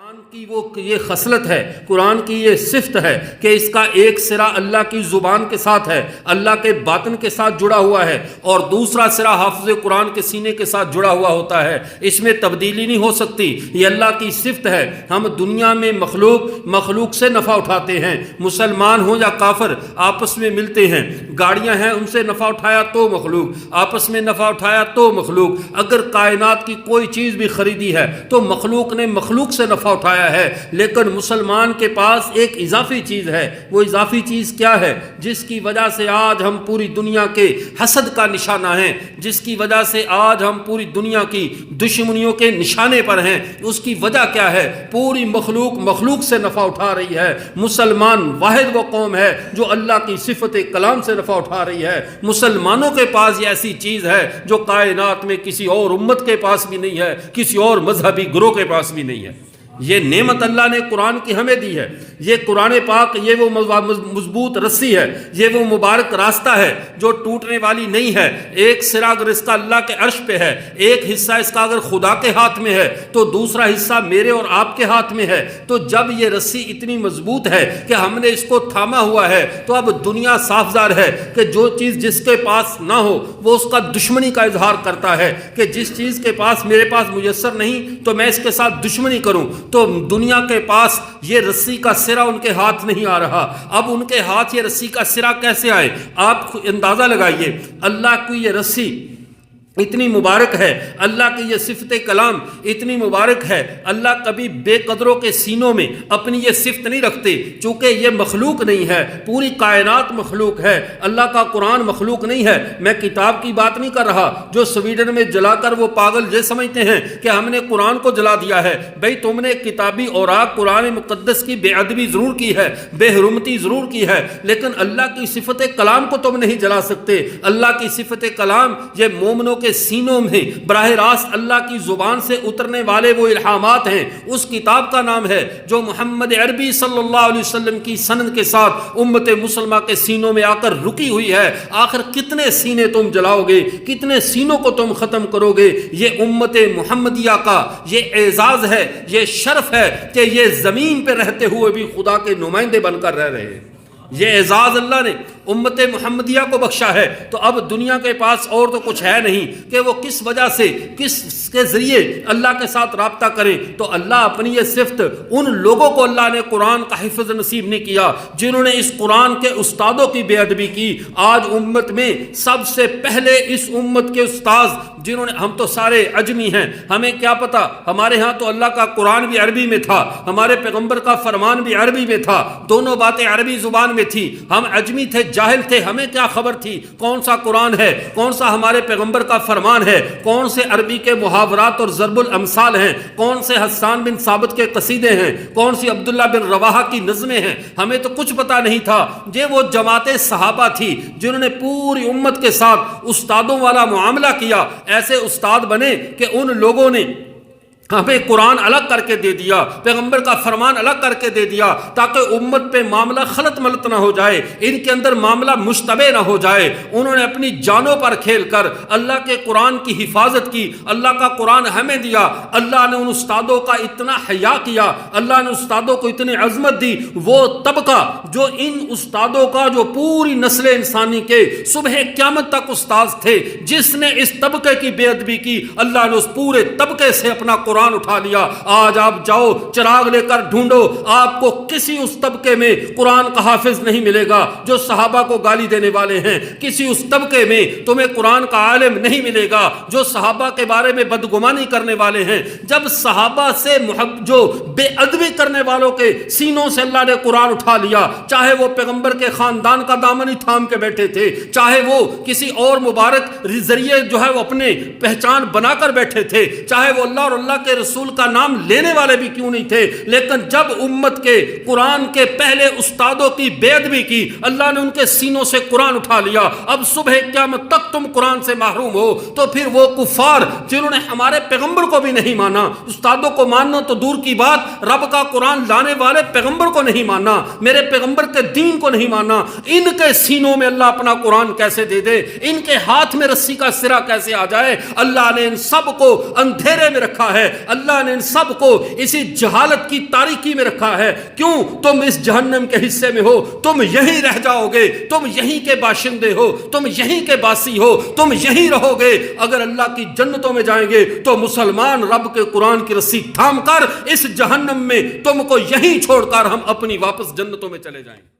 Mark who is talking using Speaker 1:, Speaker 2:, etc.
Speaker 1: قرآن کی وہ یہ خصلت ہے، قرآن کی یہ صفت ہے کہ اس کا ایک سرا اللہ کی زبان کے ساتھ ہے، اللہ کے باطن کے ساتھ جڑا ہوا ہے، اور دوسرا سرا حافظ قرآن کے سینے کے ساتھ جڑا ہوا ہوتا ہے۔ اس میں تبدیلی نہیں ہو سکتی، یہ اللہ کی صفت ہے۔ ہم دنیا میں مخلوق سے نفع اٹھاتے ہیں، مسلمان ہوں یا کافر آپس میں ملتے ہیں، گاڑیاں ہیں ان سے نفع اٹھایا تو مخلوق، آپس میں نفع اٹھایا تو مخلوق۔ اگر کائنات کی کوئی چیز بھی خریدی ہے تو مخلوق نے مخلوق سے نفع اٹھایا ہے، لیکن مسلمان کے پاس ایک اضافی چیز ہے۔ وہ اضافی چیز کیا ہے؟ جس کی وجہ سے آج ہم پوری دنیا کے حسد کا نشانہ ہیں، جس کی وجہ سے آج ہم پوری دنیا کی دشمنیوں کے نشانے پر ہیں۔ اس کی وجہ کیا ہے؟ پوری مخلوق سے نفع اٹھا رہی ہے۔ مسلمان واحد وہ قوم ہے جو اللہ کی صفت کلام سے نفع اٹھا رہی ہے۔ مسلمانوں کے پاس یہ ایسی چیز ہے جو کائنات میں کسی اور امت کے پاس بھی نہیں ہے، کسی اور مذہبی گروہ کے پاس بھی نہیں ہے۔ یہ نعمت اللہ نے قرآن کی ہمیں دی ہے۔ یہ قرآن پاک یہ وہ مضبوط رسی ہے، یہ وہ مبارک راستہ ہے جو ٹوٹنے والی نہیں ہے۔ ایک سرا اگر اس کا اللہ کے عرش پہ ہے، ایک حصہ اس کا اگر خدا کے ہاتھ میں ہے تو دوسرا حصہ میرے اور آپ کے ہاتھ میں ہے۔ تو جب یہ رسی اتنی مضبوط ہے کہ ہم نے اس کو تھاما ہوا ہے، تو اب دنیا صاف ظاہر ہے کہ جو چیز جس کے پاس نہ ہو وہ اس کا دشمنی کا اظہار کرتا ہے کہ جس چیز کے پاس میرے پاس میسر نہیں تو میں اس کے ساتھ دشمنی کروں۔ تو دنیا کے پاس یہ رسی کا سرا ان کے ہاتھ نہیں آ رہا، اب ان کے ہاتھ یہ رسی کا سرا کیسے آئے؟ آپ اندازہ لگائیے، اللہ کی یہ رسی اتنی مبارک ہے، اللہ کی یہ صفت کلام اتنی مبارک ہے۔ اللہ کبھی بے قدروں کے سینوں میں اپنی یہ صفت نہیں رکھتے، چونکہ یہ مخلوق نہیں ہے، پوری کائنات مخلوق ہے، اللہ کا قرآن مخلوق نہیں ہے۔ میں کتاب کی بات نہیں کر رہا جو سویڈن میں جلا کر وہ پاگل یہ سمجھتے ہیں کہ ہم نے قرآن کو جلا دیا ہے۔ بھئی تم نے کتابی اوراق قرآن مقدس کی بے ادبی ضرور کی ہے، بے حرمتی ضرور کی ہے، لیکن اللہ کی صفت کلام کو تم نہیں جلا سکتے۔ اللہ کی صفت کلام یہ مومنوں کے سینوں میں براہ راست اللہ کی زبان سے اترنے والے وہ الہامات ہیں۔ اس کتاب کا نام ہے جو محمد عربی صلی اللہ علیہ وسلم کی سند کے ساتھ امت مسلمہ کے سینوں میں آ کر رکی ہوئی ہے۔ آخر کتنے سینے تم جلاؤ گے، کتنے سینوں کو تم ختم کرو گے؟ یہ امت محمدیہ کا یہ اعزاز ہے، یہ شرف ہے کہ یہ زمین پہ رہتے ہوئے بھی خدا کے نمائندے بن کر رہ رہے ہیں۔ یہ اعزاز اللہ نے امت محمدیہ کو بخشا ہے۔ تو اب دنیا کے پاس اور تو کچھ ہے نہیں کہ وہ کس وجہ سے کس کے ذریعے اللہ کے ساتھ رابطہ کریں۔ تو اللہ اپنی یہ صفت ان لوگوں کو اللہ نے قرآن کا حفظ نصیب نہیں کیا جنہوں نے اس قرآن کے استادوں کی بے ادبی کی۔ آج امت میں سب سے پہلے اس امت کے استاذ جنہوں نے، ہم تو سارے عجمی ہیں، ہمیں کیا پتا، ہمارے ہاں تو اللہ کا قرآن بھی عربی میں تھا، ہمارے پیغمبر کا فرمان بھی عربی میں تھا، دونوں باتیں عربی زبان میں تھی۔ ہم عجمی تھے، جاہل تھے، ہمیں کیا خبر تھی کون سا قرآن ہے، کون سا ہمارے پیغمبر کا فرمان ہے، کون سے عربی کے محاورات اور ضرب الامثال ہیں، کون سے حسان بن ثابت کے قصیدے ہیں، کون سی عبداللہ بن رواحہ کی نظمیں ہیں، ہمیں تو کچھ پتا نہیں تھا۔ یہ وہ جماعت صحابہ تھی جنہوں نے پوری امت کے ساتھ استادوں والا معاملہ کیا۔ ایسے استاد بنے کہ ان لوگوں نے ہمیں قرآن الگ کر کے دے دیا، پیغمبر کا فرمان الگ کر کے دے دیا، تاکہ امت پہ معاملہ خلط ملط نہ ہو جائے، ان کے اندر معاملہ مشتبہ نہ ہو جائے۔ انہوں نے اپنی جانوں پر کھیل کر اللہ کے قرآن کی حفاظت کی۔ اللہ کا قرآن ہمیں دیا، اللہ نے ان استادوں کا اتنا حیا کیا، اللہ نے استادوں کو اتنی عظمت دی۔ وہ طبقہ جو ان استادوں کا، جو پوری نسل انسانی کے صبح قیامت تک استاد تھے، جس نے اس طبقے کی بے ادبی کی، اللہ نے اس پورے طبقے سے اپنا قرآن اٹھا لیا۔ آج آپ جاؤ چراغ لے کر ڈھونڈو، آپ کو کسی اس طبقے میں قرآن کا حافظ نہیں ملے گا جو صحابہ کو گالی دینے والے ہیں، کسی اس طبقے میں تمہیں قرآن کا عالم نہیں ملے گا جو صحابہ کے بارے میں بدگمانی کرنے والے ہیں۔ جب صحابہ سے جو بے ادبی کرنے والوں کے سینوں سے اللہ نے قرآن اٹھا لیا، چاہے وہ پیغمبر کے خاندان کا دامن ہی تھام کے بیٹھے تھے، چاہے وہ کسی اور مبارک ذریعے جو ہے وہ اپنے پہچان بنا کر بیٹھے تھے، چاہے وہ اللہ اور اللہ کے رسول کا نام لینے والے بھی کیوں نہیں تھے، لیکن جب امت کے قرآن کے پہلے استادوں کی بے ادبی کی، اللہ نے ان کے سینوں سے قرآن اٹھا لیا۔ اب صبح قیامت تک تم قرآن سے محروم ہو۔ تو پھر وہ کفار جنہوں نے ہمارے پیغمبر کو بھی نہیں مانا، استادوں کو ماننا تو دور کی بات، رب کا قرآن لانے والے پیغمبر کو نہیں مانا، میرے پیغمبر کے دین کو نہیں مانا، ان کے سینوں میں اللہ اپنا قرآن کیسے دے دے، ان کے ہاتھ میں رسی کا سرا کیسے آ جائے؟ اللہ نے ان سب کو اندھیرے میں رکھا ہے، اللہ نے ان سب کو اسی جہالت کی تاریکی میں رکھا ہے. کیوں؟ تم اس جہنم کے حصے میں ہو, تم یہیں رہ جاؤ گے, تم یہیں کے باشندے ہو, تم یہیں کے باسی ہو, تم یہیں رہو گے. اگر اللہ کی جنتوں میں جائیں گے تو مسلمان رب کے قرآن کی رسی تھام کر اس جہنم میں تم کو یہیں چھوڑ کر ہم اپنی واپس جنتوں میں چلے جائیں گے.